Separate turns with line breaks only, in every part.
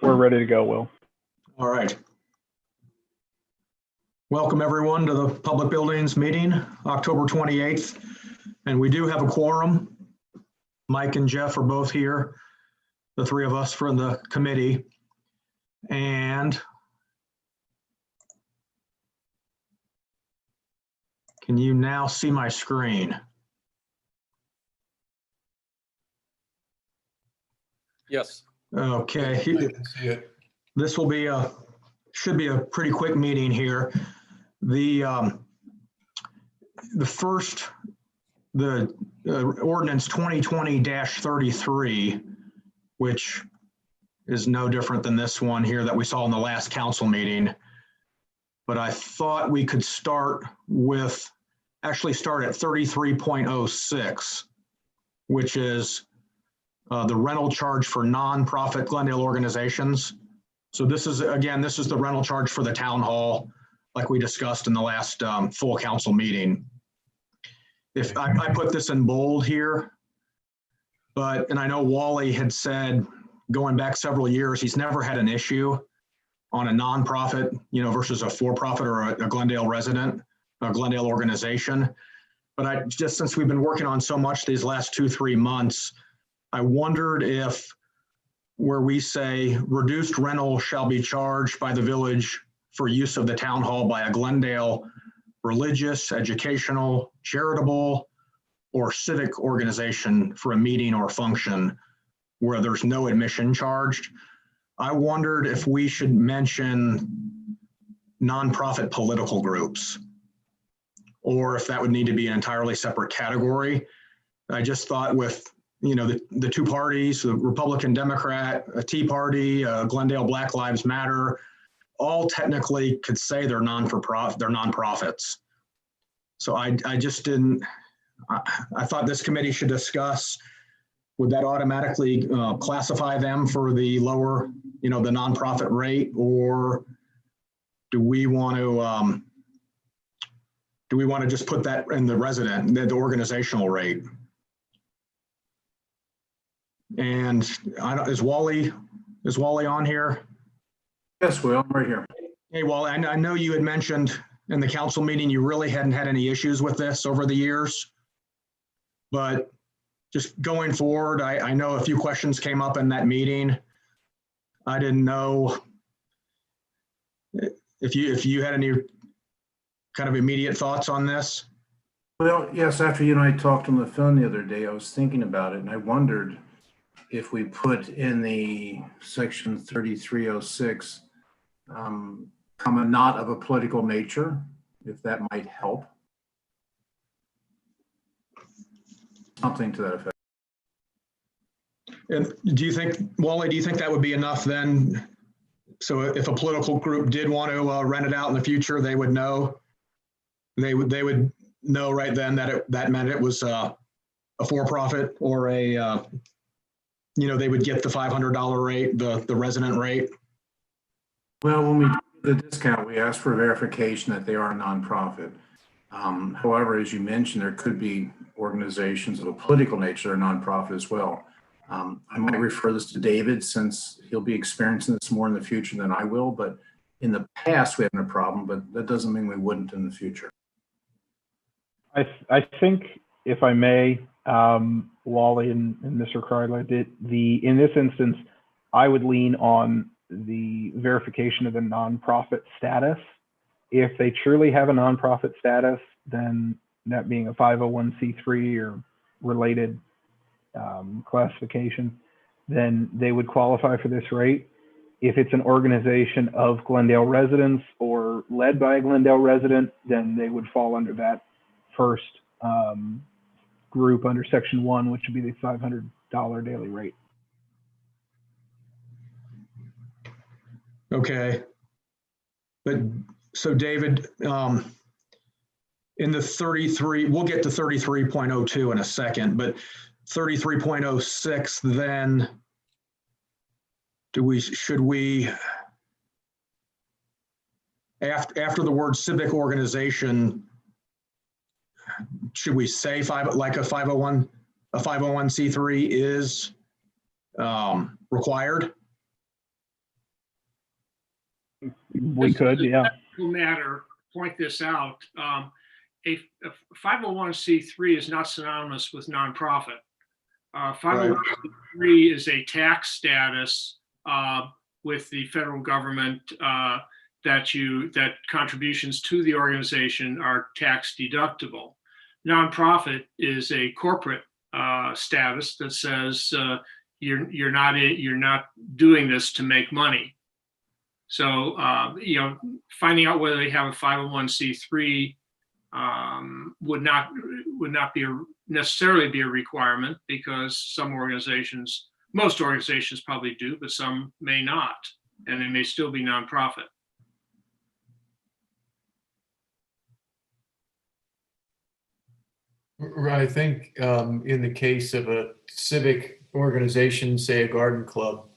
We're ready to go, Will.
All right. Welcome everyone to the Public Buildings meeting, October 28th. And we do have a quorum. Mike and Jeff are both here, the three of us from the committee. And can you now see my screen?
Yes.
Okay.
I can see it.
This will be should be a pretty quick meeting here. The ordinance 2020-33, which is no different than this one here that we saw in the last council meeting. But I thought we could start at 33.06, which is the rental charge for nonprofit Glendale organizations. So this is the rental charge for the town hall, like we discussed in the last full council meeting. If I put this in bold here, and I know Wally had said going back several years, he's never had an issue on a nonprofit, versus a for-profit or a Glendale resident, a Glendale organization. But since we've been working on so much these last 2-3 months, I wondered if where we say reduced rental shall be charged by the village for use of the town hall by a Glendale religious, educational, charitable, or civic organization for a meeting or function where there's no admission charged. I wondered if we should mention nonprofit political groups, or if that would need to be an entirely separate category. I just thought with the two parties, the Republican Democrat, a Tea Party, Glendale Black Lives Matter, all technically could say they're nonprofits. So I just didn't, I thought this committee should discuss, would that automatically classify them for the lower, the nonprofit rate, or do we want to just put that in the the organizational rate? And is Wally on here?
Yes, Will, I'm right here.
Hey, Wally, I know you had mentioned in the council meeting you really hadn't had any issues with this over the years, but just going forward, I know a few questions came up in that meeting. I didn't know if you had any kind of immediate thoughts on this.
Well, yes, after you and I talked on the phone the other day, I was thinking about it, and I wondered if we put in the section 3306, comma, not of a political nature, if that might help. Something to that effect.
And do you think, Wally, that would be enough then? So if a political group did want to rent it out in the future, they would know, they would know right then that that meant it was a for-profit or a, they would get the $500 rate, the resident rate.
Well, when we do the discount, we ask for verification that they are a nonprofit. However, as you mentioned, there could be organizations of a political nature that are nonprofit as well. I might refer this to David, since he'll be experiencing this more in the future than I will, but in the past we haven't a problem, but that doesn't mean we wouldn't in the future.
I think, if I may, Wally and Mr. Kreidler, in this instance, I would lean on the verification of the nonprofit status. If they truly have a nonprofit status, then that being a 501c3 or related classification, then they would qualify for this rate. If it's an organization of Glendale residents or led by a Glendale resident, then they would fall under that first group under section 1, which would be the $500 daily rate.
Okay. But so David, in the 33, we'll get to 33.02 in a second, but 33.06, then should we, after the word civic organization, should we say like a 501c3 is required?
We could, yeah.
Matter, point this out. A 501c3 is not synonymous with nonprofit. 501c3 is a tax status with the federal government that contributions to the organization are tax deductible. Nonprofit is a corporate status that says you're not doing this to make money. So finding out whether they have a 501c3 would not necessarily be a requirement, because most organizations probably do, but some may not, and they may still be nonprofit.
I think in the case of a civic organization, say a garden club,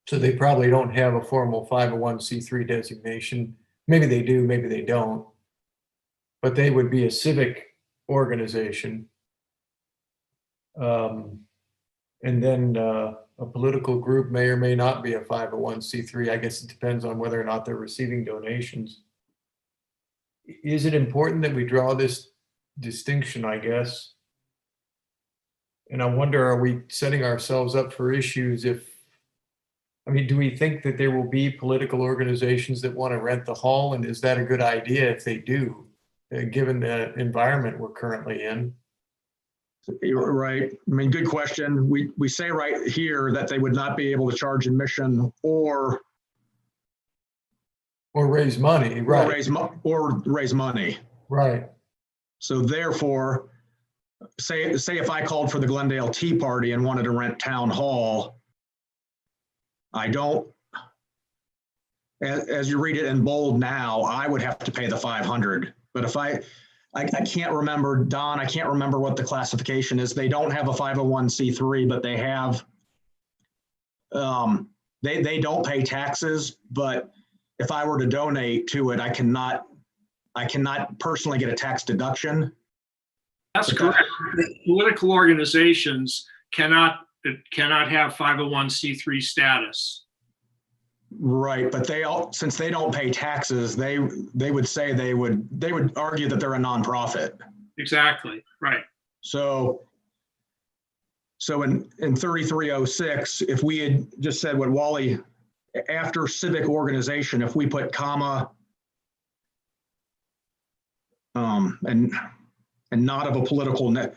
so they probably don't have a formal 501c3 designation. Maybe they do, maybe they don't. But they would be a civic organization. And then a political group may or may not be a 501c3. I guess it depends on whether or not they're receiving donations. Is it important that we draw this distinction, I guess? And I wonder, are we setting ourselves up for issues do we think that there will be political organizations that want to rent the hall? And is that a good idea if they do, given the environment we're currently in?
You're right. Good question. We say right here that they would not be able to charge admission or
raise money, right?
Or raise money.
Right.
So therefore, say if I called for the Glendale Tea Party and wanted to rent town hall, I don't, as you read it in bold now, I would have to pay the 500. But if I can't remember, Don, I can't remember what the classification is. They don't have a 501c3, but they have, they don't pay taxes, but if I were to donate to it, I cannot personally get a tax deduction.
That's correct. Political organizations cannot have 501c3 status.
Right, but since they don't pay taxes, they would say they would argue that they're a nonprofit.
Exactly, right.
So in 3306, if we had just said what Wally, after civic organization, if we put comma and not of a political net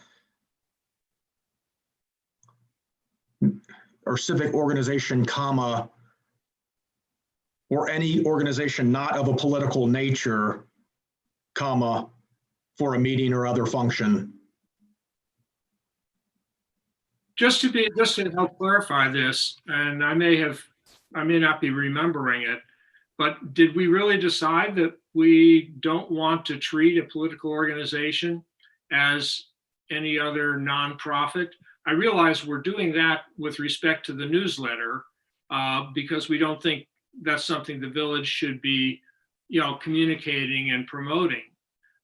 or civic organization, comma, or any organization not of a political nature, comma, for a meeting or other function.
Just to help clarify this, and I may not be remembering it, but did we really decide that we don't want to treat a political organization as any other nonprofit? I realize we're doing that with respect to the newsletter because we don't think that's something the village should be, communicating and promoting.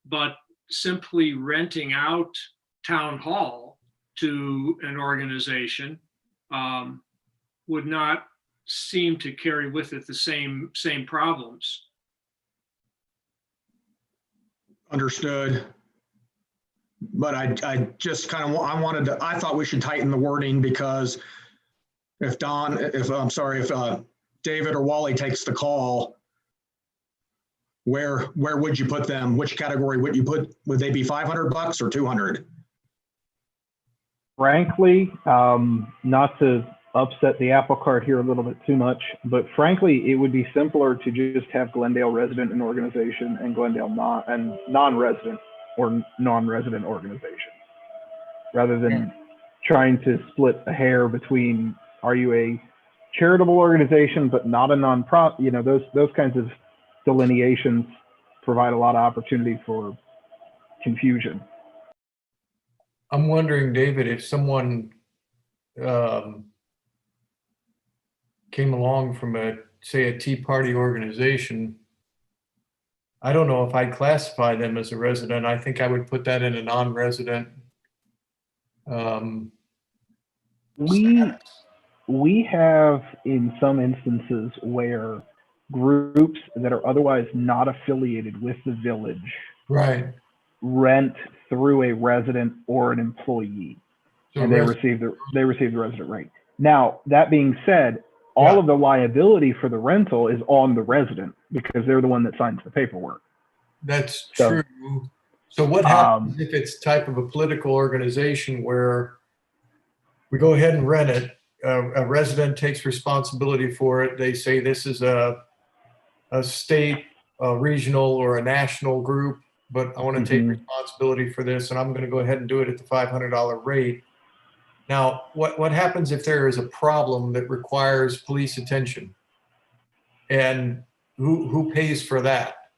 But simply renting out town hall to an organization would not seem to carry with it the same problems.
Understood. But I just kind of, I thought we should tighten the wording, because if David or Wally takes the call, where would you put them? Which category would you put? Would they be $500 or 200?
Frankly, not to upset the apple cart here a little bit too much, but frankly, it would be simpler to just have Glendale resident and organization and Glendale non-resident or non-resident organizations, rather than trying to split a hair between, are you a charitable organization but not a nonprofit? Those kinds of delineations provide a lot of opportunity for confusion.
I'm wondering, David, if someone came along from say a Tea Party organization, I don't know if I'd classify them as a resident. I think I would put that in a non-resident.
We we have in some instances where groups that are otherwise not affiliated with the village
Right.
rent through a resident or an employee,
So
and they receive the resident rate. Now, that being said, all of the liability for the rental is on the resident because they're the one that signs the paperwork.
That's
So-
true. So what happens if it's type of a political organization where we go ahead and rent it, a resident takes responsibility for it. They say this is a state, a regional, or a national group, but I want to take
Mhm.
responsibility for this, and I'm going to go ahead and do it at the $500 rate. Now, what happens if there is a problem that requires police attention? And who pays for that?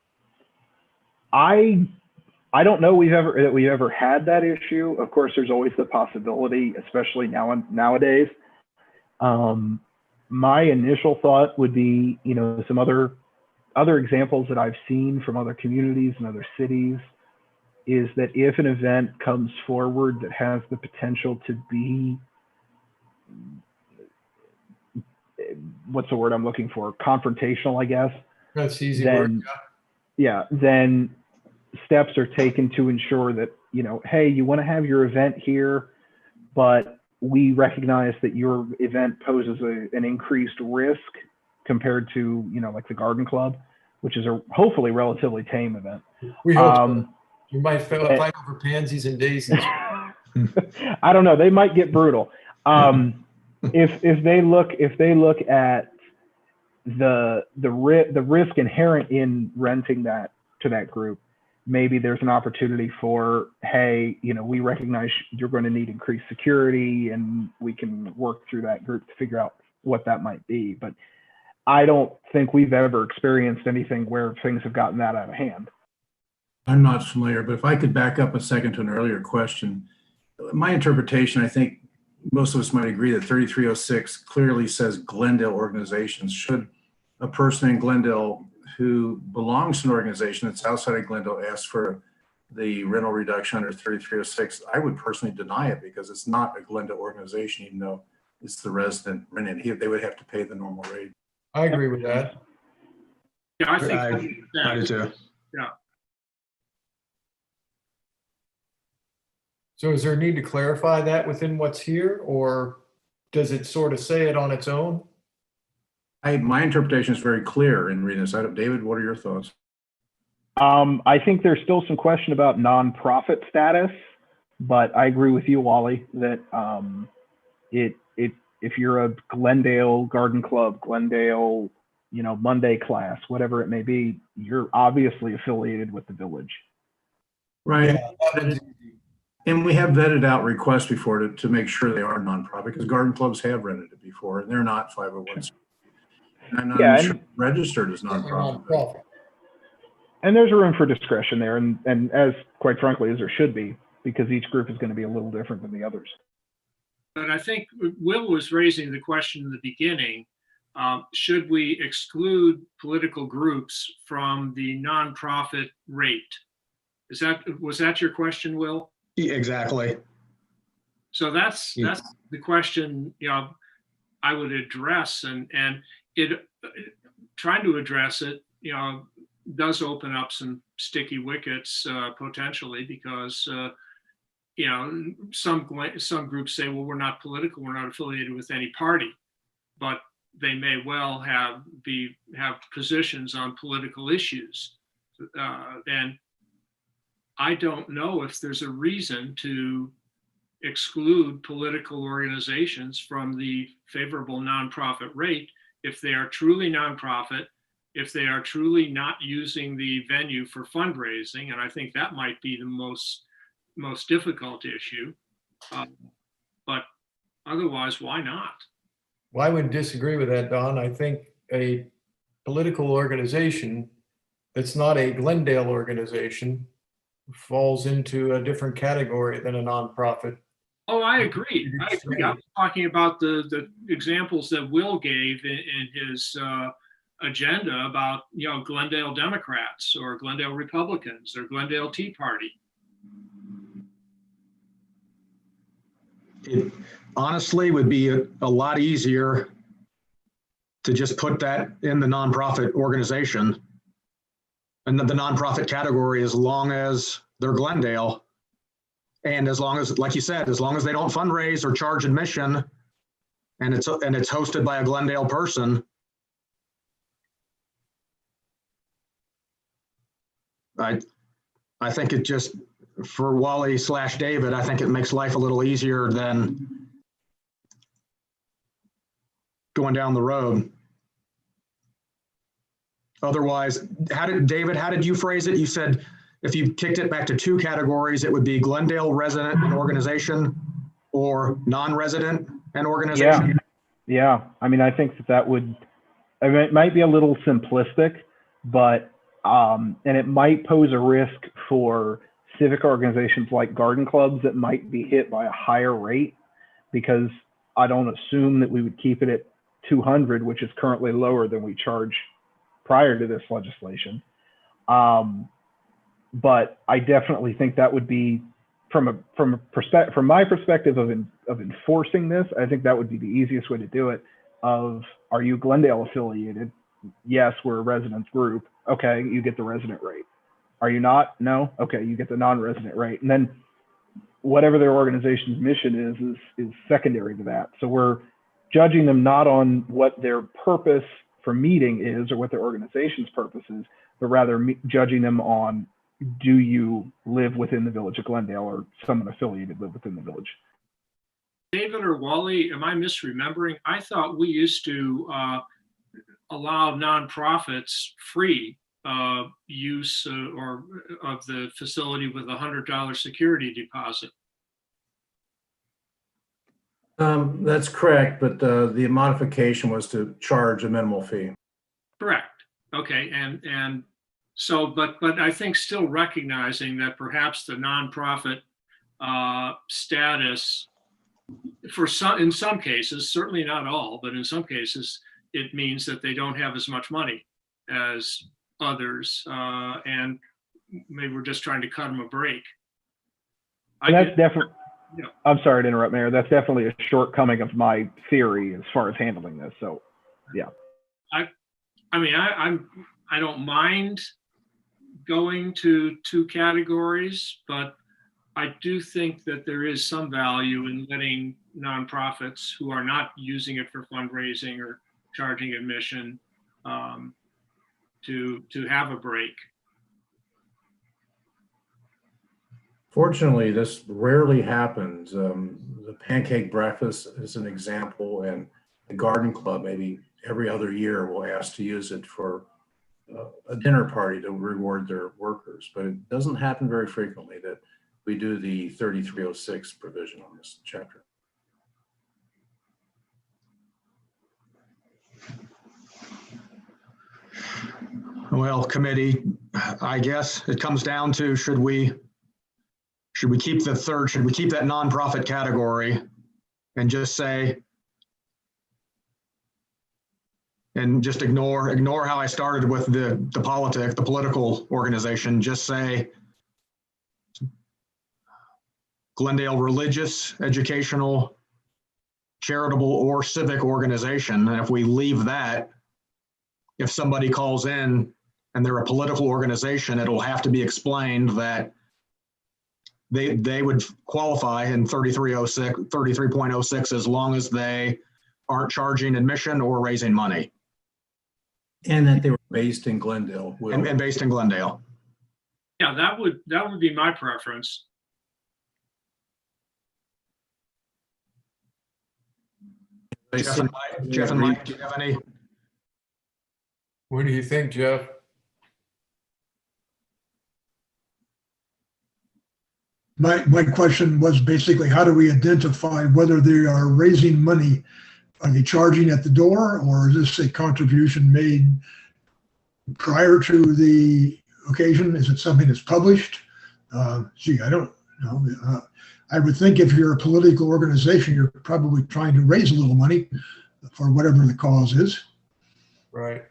I don't know we've ever had that issue. Of course, there's always the possibility, especially nowadays. My initial thought would be, some other examples that I've seen from other communities and other cities is that if an event comes forward that has the potential to be, what's the word I'm looking for? Confrontational, I guess.
That's easy work.
Then steps are taken to ensure that, hey, you want to have your event here, but we recognize that your event poses an increased risk compared to, like the garden club, which is a hopefully relatively tame event.
We hope so. You might fight over pansies and daisies.
I don't know. They might get brutal. If they look at the risk inherent in renting that to that group, maybe there's an opportunity for, hey, we recognize you're going to need increased security, and we can work through that group to figure out what that might be. But I don't think we've ever experienced anything where things have gotten that out of hand.
I'm not familiar, but if I could back up a second to an earlier question, my interpretation, I think most of us might agree that 3306 clearly says Glendale organizations. Should a person in Glendale who belongs to an organization that's outside of Glendale ask for the rental reduction under 3306, I would personally deny it because it's not a Glendale organization, even though it's the resident renting. They would have to pay the normal rate.
I agree with that.
Yeah, I think
I do too.
Yeah.
So is there a need to clarify that within what's here, or does it sort of say it on its own?
My interpretation is very clear in reading this. David, what are your thoughts?
I think there's still some question about nonprofit status, but I agree with you, Wally, that if you're a Glendale Garden Club, Glendale, Monday class, whatever it may be, you're obviously affiliated with the village.
Right.
Yeah,
and we have vetted out requests before to make sure they are nonprofit, because garden clubs have rented it before and they're not 501c. And I'm sure registered as nonprofit.
And there's room for discretion there, and as quite frankly as there should be, because each group is going to be a little different than the others.
But I think Will was raising the question in the beginning, should we exclude political groups from the nonprofit rate? Was that your question, Will?
Exactly.
So that's the question, I would address, and trying to address it, does open up some sticky wickets potentially, because some groups say, well, we're not political, we're not affiliated with any party, but they may well have positions on political issues, and I don't know if there's a reason to exclude political organizations from the favorable nonprofit rate if they are truly nonprofit, if they are truly not using the venue for fundraising. And I think that might be the most difficult issue. But otherwise, why not?
Well, I would disagree with that, Don. I think a political organization that's not a Glendale organization falls into a different category than a nonprofit.
Oh, I agree. I was talking about the examples that Will gave in his agenda about, Glendale Democrats or Glendale Republicans or Glendale Tea Party.
It honestly would be a lot easier to just put that in the nonprofit organization and the nonprofit category, as long as they're Glendale. And as long as, like you said, as long as they don't fundraise or charge admission, and it's hosted by a Glendale person, I think it just, for Wally/David, I think it makes life a little easier than going down the road. Otherwise, David, how did you phrase it? You said if you kicked it back to two categories, it would be Glendale resident and organization or non-resident and organization.
Yeah. I mean, I think that would, I mean, it might be a little simplistic, but, and it might pose a risk for civic organizations like garden clubs that might be hit by a higher rate, because I don't assume that we would keep it at 200, which is currently lower than we charge prior to this legislation. But I definitely think that would be, from my perspective of enforcing this, I think that would be the easiest way to do it. Are you Glendale affiliated? Yes, we're a residence group. Okay, you get the resident rate. Are you not? No? Okay, you get the non-resident rate. And then whatever their organization's mission is secondary to that. So we're judging them not on what their purpose for meeting is or what their organization's purpose is, but rather judging them on, do you live within the village of Glendale or someone affiliated live within the village?
David or Wally, am I misremembering? I thought we used to allow nonprofits free use or of the facility with $100 security deposit.
That's correct, but the modification was to charge a minimal fee.
Correct. Okay, and so, but I think still recognizing that perhaps the nonprofit status, in some cases, certainly not all, but in some cases, it means that they don't have as much money as others, and maybe we're just trying to cut them a break.
That's definitely. Yeah. I'm sorry to interrupt, Mayor. That's definitely a shortcoming of my theory as far as handling this. So, yeah.
I mean, I don't mind going to two categories, but I do think that there is some value in letting nonprofits who are not using it for fundraising or charging admission to have a break.
Fortunately, this rarely happens. The pancake breakfast is an example, and the garden club maybe every other year will ask to use it for a dinner party to reward their workers. But it doesn't happen very frequently that we do the 3306 provision on this chapter.
Well, committee, I guess it comes down to, should we keep that nonprofit category and just say, and just ignore how I started with the political organization, just say Glendale religious, educational, charitable, or civic organization. And if we leave that, if somebody calls in and they're a political organization, it'll have to be explained that they would qualify in 33.06 as long as they aren't charging admission or raising money.
And that they were based in Glendale.
And based in Glendale.
Yeah, that would be my preference.
Jeff and Mike, do you have any?
What do you think, Jeff?
My question was basically, how do we identify whether they are raising money? Are they charging at the door, or is this a contribution made prior to the occasion? Is it something that's published? Gee, I don't know. I would think if you're a political organization, you're probably trying to raise a little money for whatever the cause is.
Right.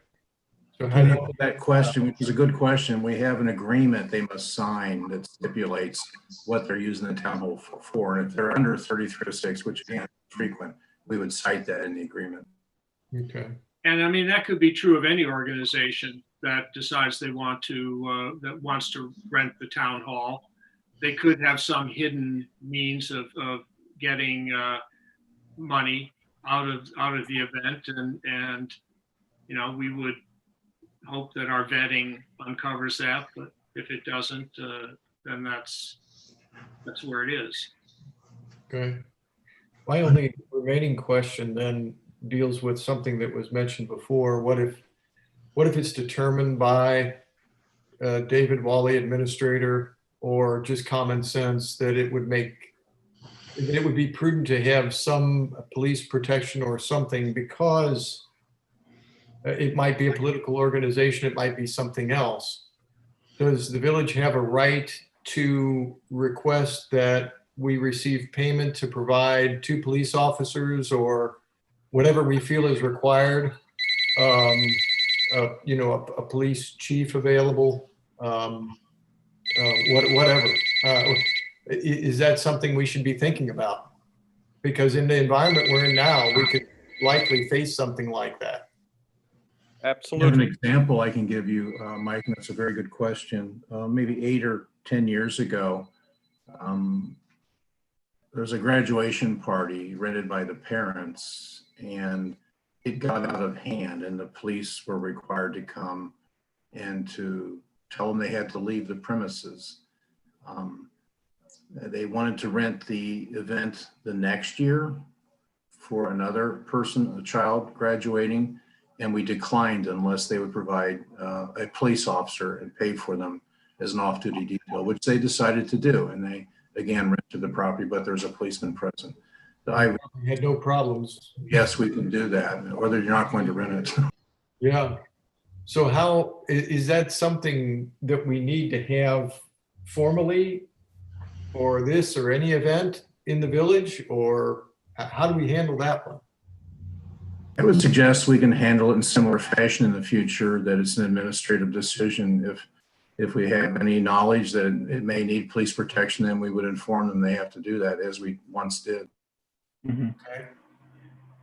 So how do you,
That question, which is a good question, we have an agreement they must sign that stipulates what they're using the town hall for. And if they're under 3306, which again is frequent, we would cite that in the agreement.
okay,
And I mean, that could be true of any organization that decides they want to, that wants to rent the town hall. They could have some hidden means of getting money out of the event, and you know, we would hope that our vetting uncovers that, but if it doesn't, then that's where it is.
okay. My only remaining question then deals with something that was mentioned before. What if it's determined by David Wally, administrator, or just common sense that it would be prudent to have some police protection or something, because it might be a political organization, it might be something else. Does the village have a right to request that we receive payment to provide 2 police officers or whatever we feel is required? You know, a police chief available, whatever. Is that something we should be thinking about? Because in the environment we're in now, we could likely face something like that.
I have an
Absolutely.
example I can give you, Mike, and that's a very good question. Maybe 8 or 10 years ago, there was a graduation party rented by the parents, and it got out of hand, and the police were required to come and to tell them they had to leave the premises. They wanted to rent the event the next year for another person, a child graduating, and we declined unless they would provide a police officer and pay for them as an off-duty detail, which they decided to do. And they, again, rented the property, but there's a policeman present.
We had no problems.
Yes, we can do that, whether you're not going to rent it.
Yeah. So how, is that something that we need to have formally for this or any event in the village, or how do we handle that one?
I would suggest we can handle it in similar fashion in the future, that it's an administrative decision. If we have any knowledge that it may need police protection, then we would inform them they have to do that, as we once did.
Mhm.
Okay.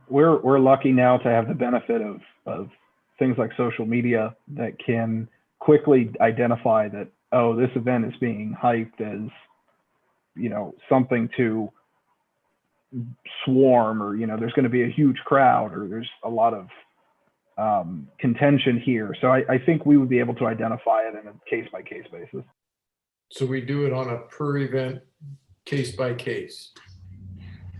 We're lucky now to have the benefit of things like social media that can quickly identify that, oh, this event is being hyped as, you know, something to swarm, or, you know, there's going to be a huge crowd, or there's a lot of contention here. So I think we would be able to identify it in a case-by-case basis.
So we do it on a per event, case by case.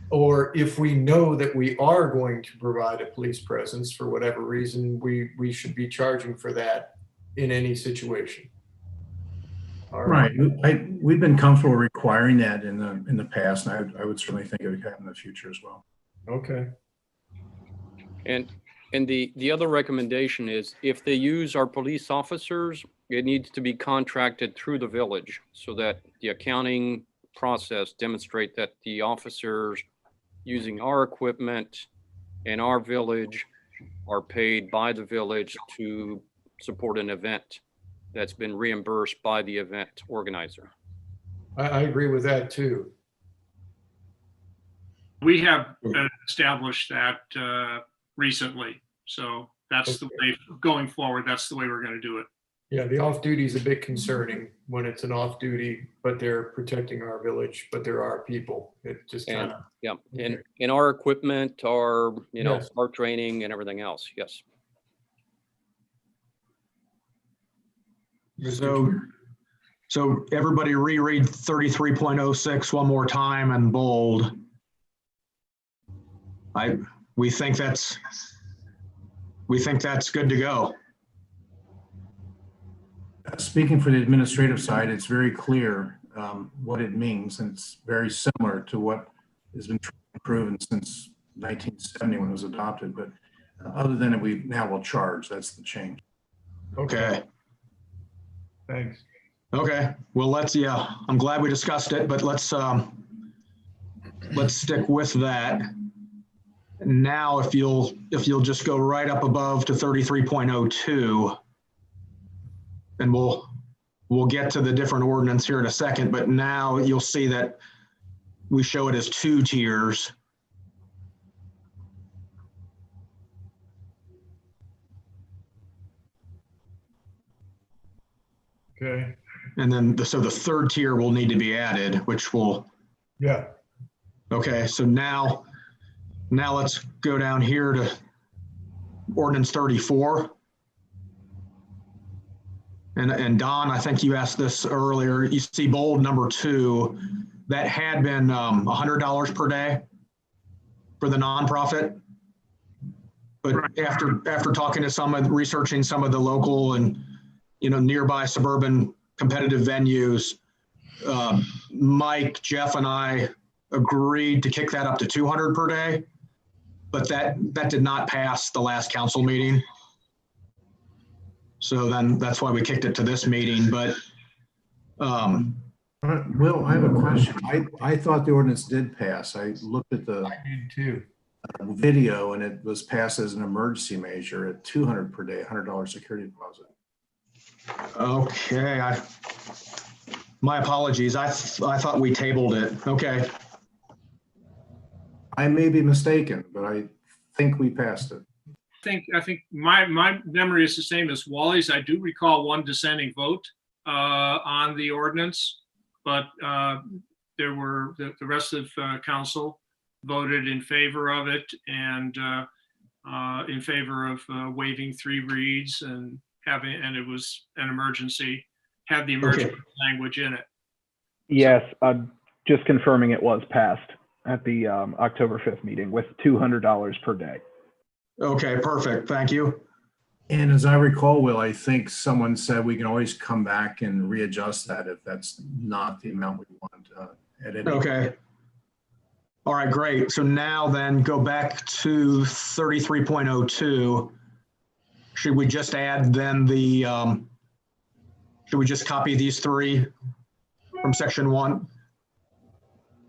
Or if we know that we are going to provide a police presence for whatever reason, we should be charging for that in any situation. All
Right. We've been comfortable requiring that in the past, and I would certainly think it would happen in the future as well.
Okay.
And the other recommendation is, if they use our police officers, it needs to be contracted through the village, so that the accounting process demonstrate that the officers using our equipment in our village are paid by the village to support an event that's been reimbursed by the event organizer.
I agree with that too.
We have established that recently. So that's the way, going forward, that's the way we're going to do it.
Yeah, the off-duty is a bit concerning when it's an off-duty, but they're protecting our village, but there are people. It just kind of.
Yeah, and our equipment, our, you know,
Yes.
our training and everything else, yes.
So everybody reread 33.06 one more time and bold. We think that's good to go.
Speaking for the administrative side, it's very clear what it means, and it's very similar to what has been proven since 1970 when it was adopted. But other than it, we now will charge. That's the change.
Okay.
Thanks.
Okay. Well, I'm glad we discussed it, but let's stick with that. Now, if you'll just go right up above to 33.02, and we'll get to the different ordinance here in a second, but now you'll see that we show it as 2 tiers.
Okay.
And then so the 3rd tier will need to be added, which will,
Yeah.
okay, so now let's go down here to ordinance 34. And Don, I think you asked this earlier. You see bold number 2, that had been $100 per day for the nonprofit. But after talking to researching some of the local and nearby suburban competitive venues, Mike, Jeff, and I agreed to kick that up to 200 per day, but that did not pass the last council meeting. So then that's why we kicked it to this meeting. But
Will, I have a question. I thought the ordinance did pass. I looked at the
I did too.
video and it was passed as an emergency measure at 200 per day, $100 security deposit.
okay, my apologies. I thought we tabled it. Okay.
I may be mistaken, but I think we passed it.
I think my memory is the same as Wally's. I do recall one dissenting vote on the ordinance, but there were the rest of council voted in favor of it and in favor of waiving 3 reads and it was an emergency, had the emergency language in it.
Yes, just confirming it was passed at the October 5th meeting with $200 per day.
Okay, perfect. Thank you.
And as I recall, Will, I think someone said we can always come back and readjust that if that's not the amount we want at any.
Okay. All right, great. So now then go back to 33.02. Should we just add then should we just copy these 3 from section 1?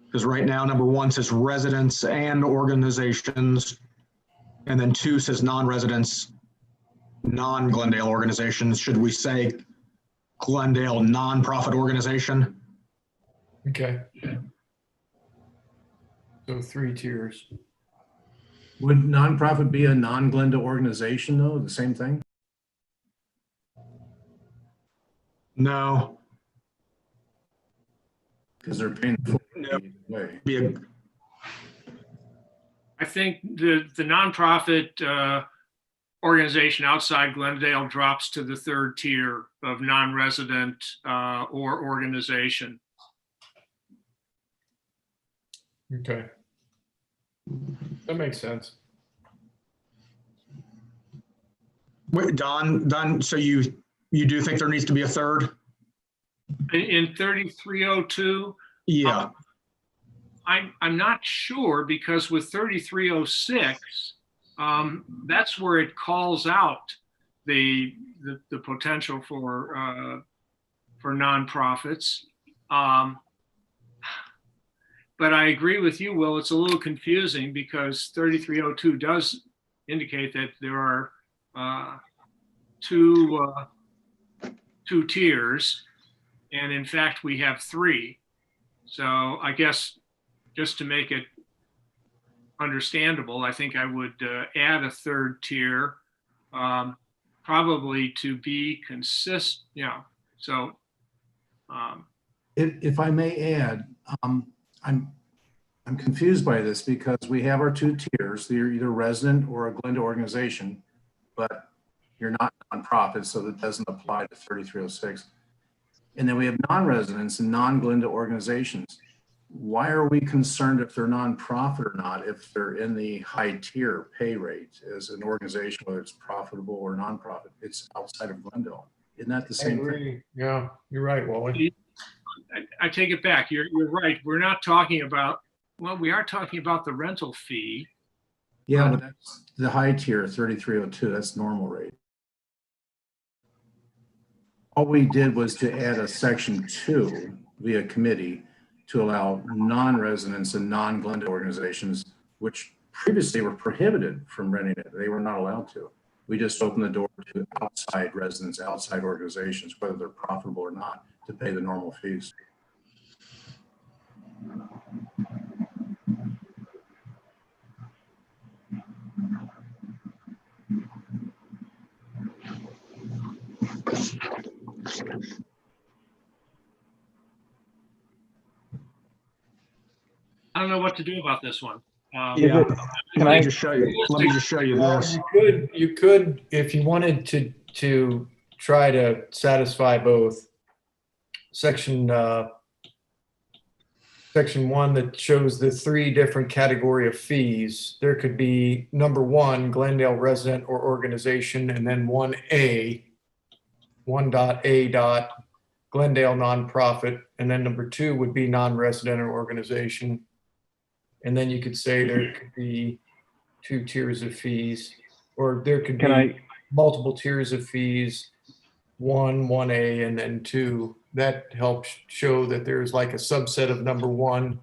Because right now, number 1 says residents and organizations, and then 2 says non-residents, non-Glendale organizations. Should we say Glendale nonprofit organization?
Okay. So 3 tiers.
Would nonprofit be a non-Glendale organization though? The same thing?
No.
Because they're paying the full
No.
way.
I think the nonprofit organization outside Glendale drops to the 3rd tier of non-resident or organization.
Okay. That makes sense.
Wait, Don, so you do think there needs to be a 3rd?
In 3302,
Yeah.
I'm not sure because with 3306, that's where it calls out the potential for nonprofits. But I agree with you, Will. It's a little confusing because 3302 does indicate that there are 2 tiers, and in fact we have 3. So I guess just to make it understandable, I think I would add a 3rd tier, probably to be consistent. Yeah. So
If I may add, I'm confused by this because we have our 2 tiers. You're either resident or a Glendale organization, but you're not nonprofit, so that doesn't apply to 3306. And then we have non-residents and non-Glendale organizations. Why are we concerned if they're nonprofit or not if they're in the high tier pay rate as an organization, whether it's profitable or nonprofit? It's outside of Glendale. Isn't that the same thing?
Yeah, you're right, Wally.
I take it back. You're right. We're not talking about, well, we are talking about the rental fee.
Yeah, but that's the high tier, 3302. That's normal rate. All we did was to add a section 2 via committee to allow non-residents and non-Glendale organizations, which previously were prohibited from renting it. They were not allowed to. We just opened the door to outside residents, outside organizations, whether they're profitable or not, to pay the normal fees.
I don't know what to do about this one.
Yeah.
Can
Let me
I-
just show you. Let me just show you
Well,
this.
you could, if you wanted to try to satisfy both, section 1 that shows the 3 different category of fees. There could be number 1, Glendale resident or organization, and then 1A, 1.A. Glendale nonprofit, and then number 2 would be non-resident or organization. And then you could say there could be 2 tiers of fees, or there could
Can
be
I,
multiple tiers of fees, 1A, and then 2. That helps show that there's like a subset of number 1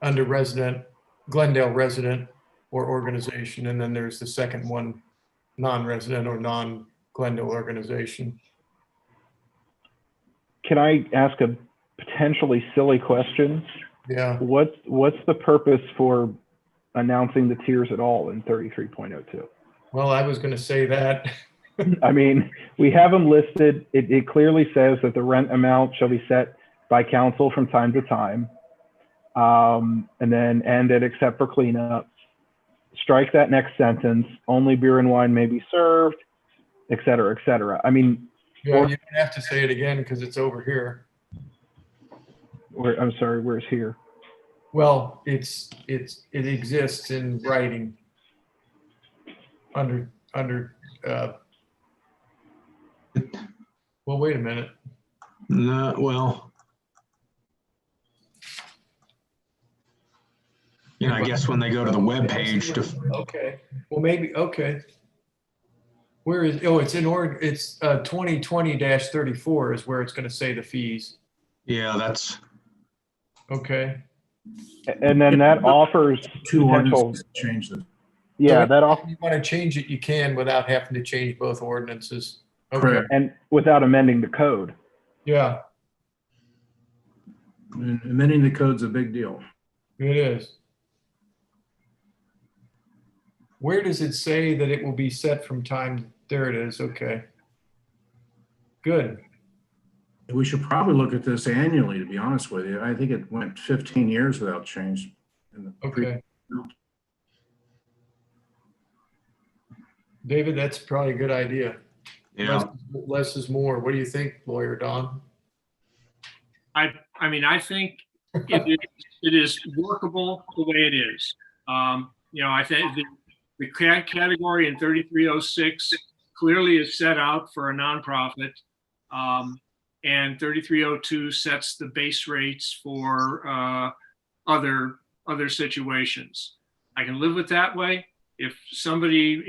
under resident, Glendale resident or organization, and then there's the second one, non-resident or non-Glendale organization.
can I ask a potentially silly question?
Yeah.
What's the purpose for announcing the tiers at all in 33.02?
Well, I was going to say that.
I mean, we have them listed. It clearly says that the rent amount shall be set by council from time to time. And then end it except for cleanup. Strike that next sentence. Only beer and wine may be served, et cetera, et cetera. I mean,
Yeah, you don't have to say it again because it's over here.
I'm sorry, where's here?
Well, it exists in writing under well, wait a minute.
No, well, I guess when they go to the web page to,
Okay, well, maybe, okay. Where is, oh, it's in it's 2020-34 is where it's going to say the fees.
yeah, that's,
Okay.
And then that offers
2
potential,
ordinances change the
yeah,
So
that off,
if you want to change it, you can without having to change both ordinances. Okay,
Correct.
and without amending the code.
yeah,
And amending the code's a big deal.
it is. Where does it say that it will be set from time? There it is, okay. Good.
And we should probably look at this annually, to be honest with you. I think it went 15 years without change. in the pre-
Okay. David, that's probably a good idea.
yeah.
Less is more. What do you think, lawyer Don?
I mean, I think it is workable the way it is. I think the category in 3306 clearly is set out for a nonprofit. And 3302 sets the base rates for other situations. I can live with that way. If somebody,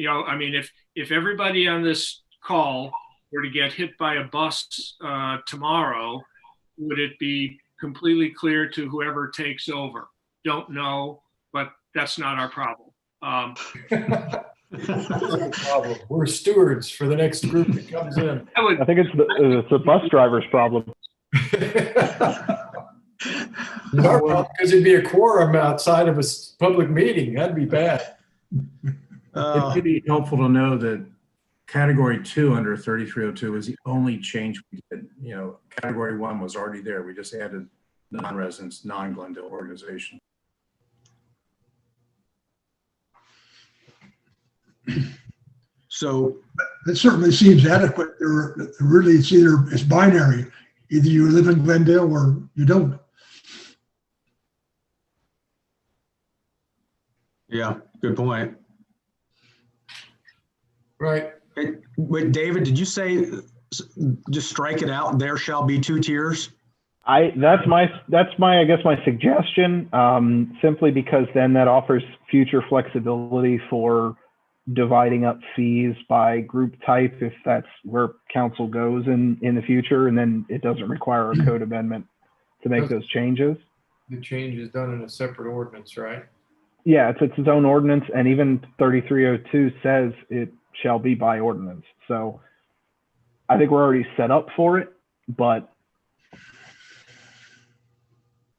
if everybody on this call were to get hit by a bus tomorrow, would it be completely clear to whoever takes over? Don't know, but that's not our problem.
We're stewards for the next group that comes in.
I think it's the bus driver's problem.
Because it'd be a quorum outside of a public meeting. That'd be bad.
It could be helpful to know that category 2 under 3302 was the only change we did. Category 1 was already there. We just added non-residents, non-Glendale organization.
So,
It certainly seems adequate. Really, it's binary. Either you live in Glendale or you don't.
yeah, good point.
Right.
Wait, David, did you say just strike it out? There shall be 2 tiers?
That's my I guess my suggestion, simply because then that offers future flexibility for dividing up fees by group type if that's where council goes in the future, and then it doesn't require a code amendment to make those changes.
The change is done in a separate ordinance, right?
Yeah, it's its own ordinance, and even 3302 says it shall be by ordinance. So I think we're already set up for it, but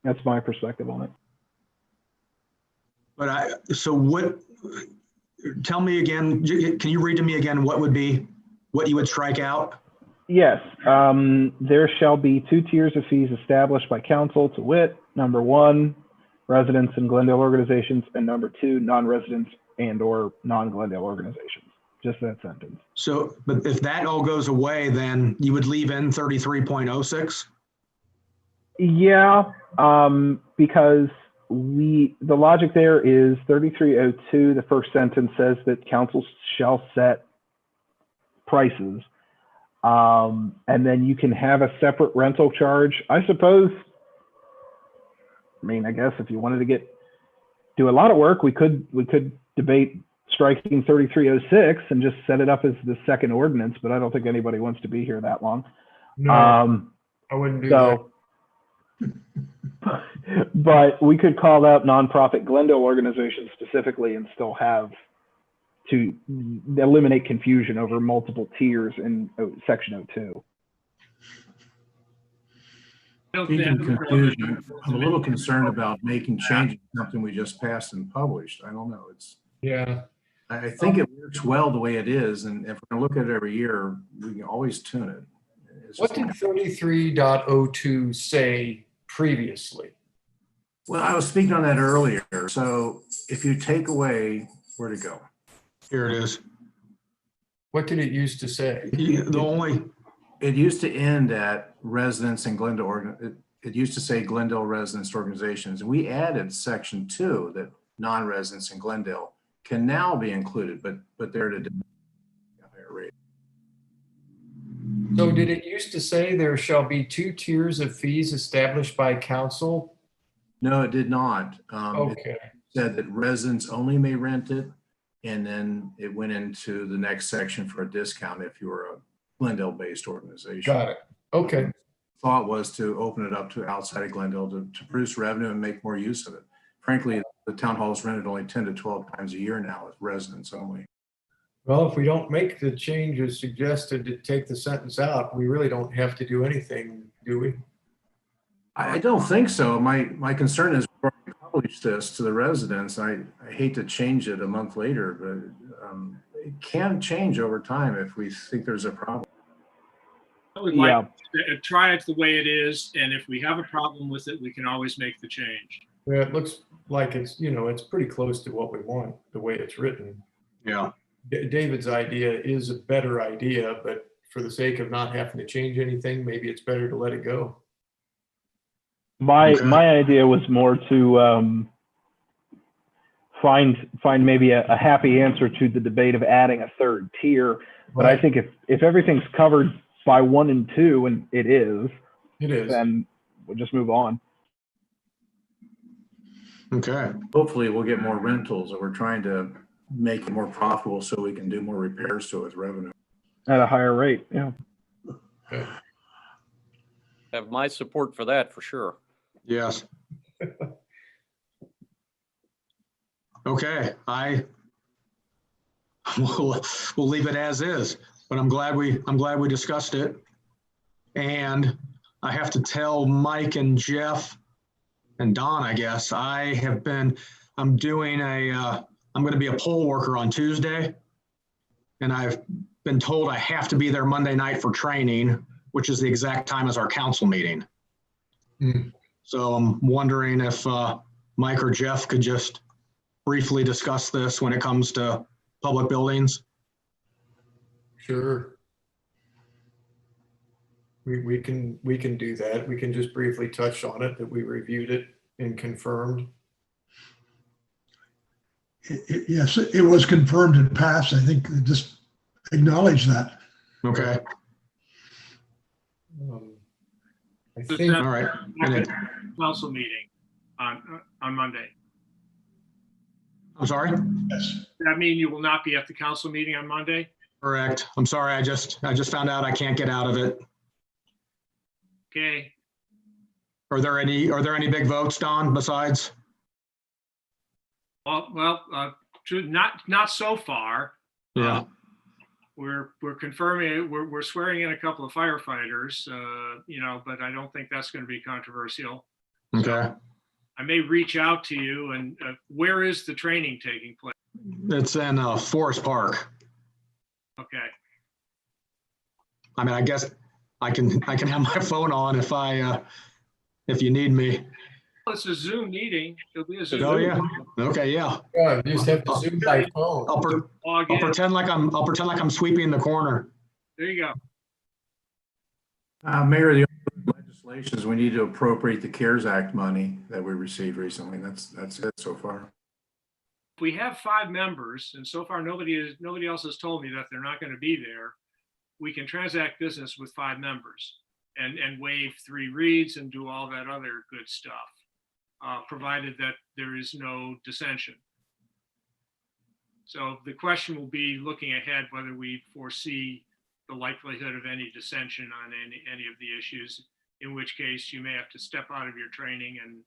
that's my perspective on it.
But tell me again, can you read to me again what you would strike out?
Yes, there shall be 2 tiers of fees established by council, to wit, number 1, residents and Glendale organizations, and number 2, non-residents and or non-Glendale organizations. Just that sentence.
So, but if that all goes away, then you would leave in 33.06?
Yeah, because the logic there is 3302, the first sentence says that council shall set prices. And then you can have a separate rental charge. I suppose, I guess if you wanted to do a lot of work, we could debate striking 3306 and just set it up as the second ordinance, but I don't think anybody wants to be here that long.
No, I wouldn't do that.
But we could call out nonprofit Glendale organizations specifically and still have to eliminate confusion over multiple tiers in section 02.
Speaking of confusion, I'm a little concerned about making changes to something we just passed and published. I don't know.
Yeah.
I think it works well the way it is, and if we're gonna look at it every year, we can always tune it. It's
What
just-
did 33.02 say previously?
Well, I was speaking on that earlier. So if you take away, where'd it go?
Here it is.
What did it used to say?
It used to end at residents and Glendale, it used to say Glendale residents organizations. And we added section 2 that non-residents in Glendale can now be included, but they're at a higher rate.
So did it used to say there shall be 2 tiers of fees established by council?
No, it did not.
Okay.
It said that residents only may rent it. And then it went into the next section for a discount if you were a Glendale-based organization.
Got it. Okay.
Thought was to open it up to outside of Glendale to produce revenue and make more use of it. Frankly, the town hall is rented only 10 to 12 times a year now with residents only.
Well, if we don't make the changes suggested to take the sentence out, we really don't have to do anything, do we?
I don't think so. My concern is we're going to publish this to the residents. I hate to change it a month later, but it can change over time if we think there's a problem.
I would like to try it the way it is, and if we have a problem with it, we can always make the change.
Well, it looks like it's, it's pretty close to what we want, the way it's written.
Yeah.
David's idea is a better idea, but for the sake of not having to change anything, maybe it's better to let it go.
My idea was more to find maybe a happy answer to the debate of adding a third tier. But I think if everything's covered by 1 and 2, and it is, then we'll just move on.
Okay.
Hopefully we'll get more rentals, or we're trying to make it more profitable so we can do more repairs to it with revenue.
At a higher rate, yeah.
Okay.
Have my support for that for sure.
Yes. Okay, we'll leave it as is, but I'm glad we discussed it. And I have to tell Mike and Jeff and Don, I guess, I'm going to be a poll worker on Tuesday. And I've been told I have to be there Monday night for training, which is the exact time as our council meeting.
Mm.
So I'm wondering if Mike or Jeff could just briefly discuss this when it comes to public buildings.
Sure. We can do that. We can just briefly touch on it, that we reviewed it and confirmed.
Yes, it was confirmed and passed. I think just acknowledge that.
Okay.
I
Does
think,
that-
All right.
Council meeting on Monday.
I'm sorry?
Yes.
Does that mean you will not be at the council meeting on Monday?
Correct. I'm sorry. I just found out I can't get out of it.
Okay.
Are there any big votes, Don, besides?
Not so far.
Yeah.
We're confirming, we're swearing in a couple of firefighters, but I don't think that's going to be controversial.
Okay.
I may reach out to you and where is the training taking place?
It's in Forest Park.
Okay.
I mean, I guess I can have my phone on if you need me.
It's a Zoom meeting. It'll be a Zoom.
Oh yeah. Okay. Yeah.
Yeah, you just have to Zoom by phone.
Log
I'll
in.
pretend like I'm sweeping the corner.
There you go.
Mayor, the only legislation is we need to appropriate the CARES Act money that we received recently. That's it so far.
We have 5 members, and so far nobody else has told me that they're not going to be there. We can transact business with 5 members and waive 3 reads and do all that other good stuff, provided that there is no dissension. So the question will be looking ahead whether we foresee the likelihood of any dissension on any of the issues, in which case you may have to step out of your training and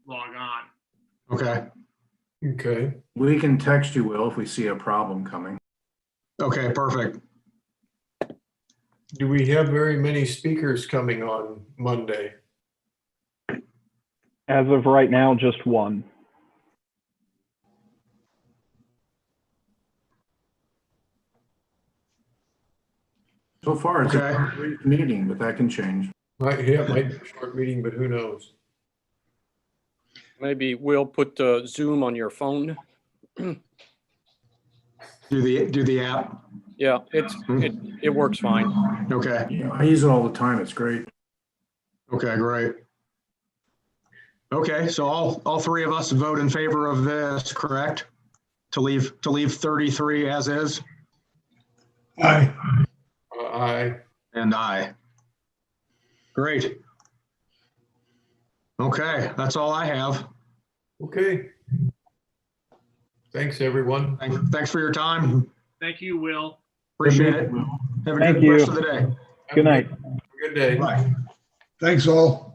log on.
Okay.
Okay.
We can text you, Will, if we see a problem coming.
Okay. Perfect.
Do we have very many speakers coming on Monday?
As of right now, just one.
So far, it's
Okay.
a brief meeting, but that can change.
Might be a short meeting, but who knows?
Maybe we'll put Zoom on your phone.
Do the app.
Yeah, it works fine.
Okay.
Yeah, I use it all the time. It's great.
Okay. Great. Okay. So all 3 of us vote in favor of this, correct? To leave 33 as is.
Aye.
Aye.
And I. Great. Okay, that's all I have.
Okay. Thanks, everyone.
Thanks for your time.
Thank you, Will.
Appreciate it. Have a
Thank
good
you.
rest of the day.
Good night.
Have a good day.
Bye.
Thanks all.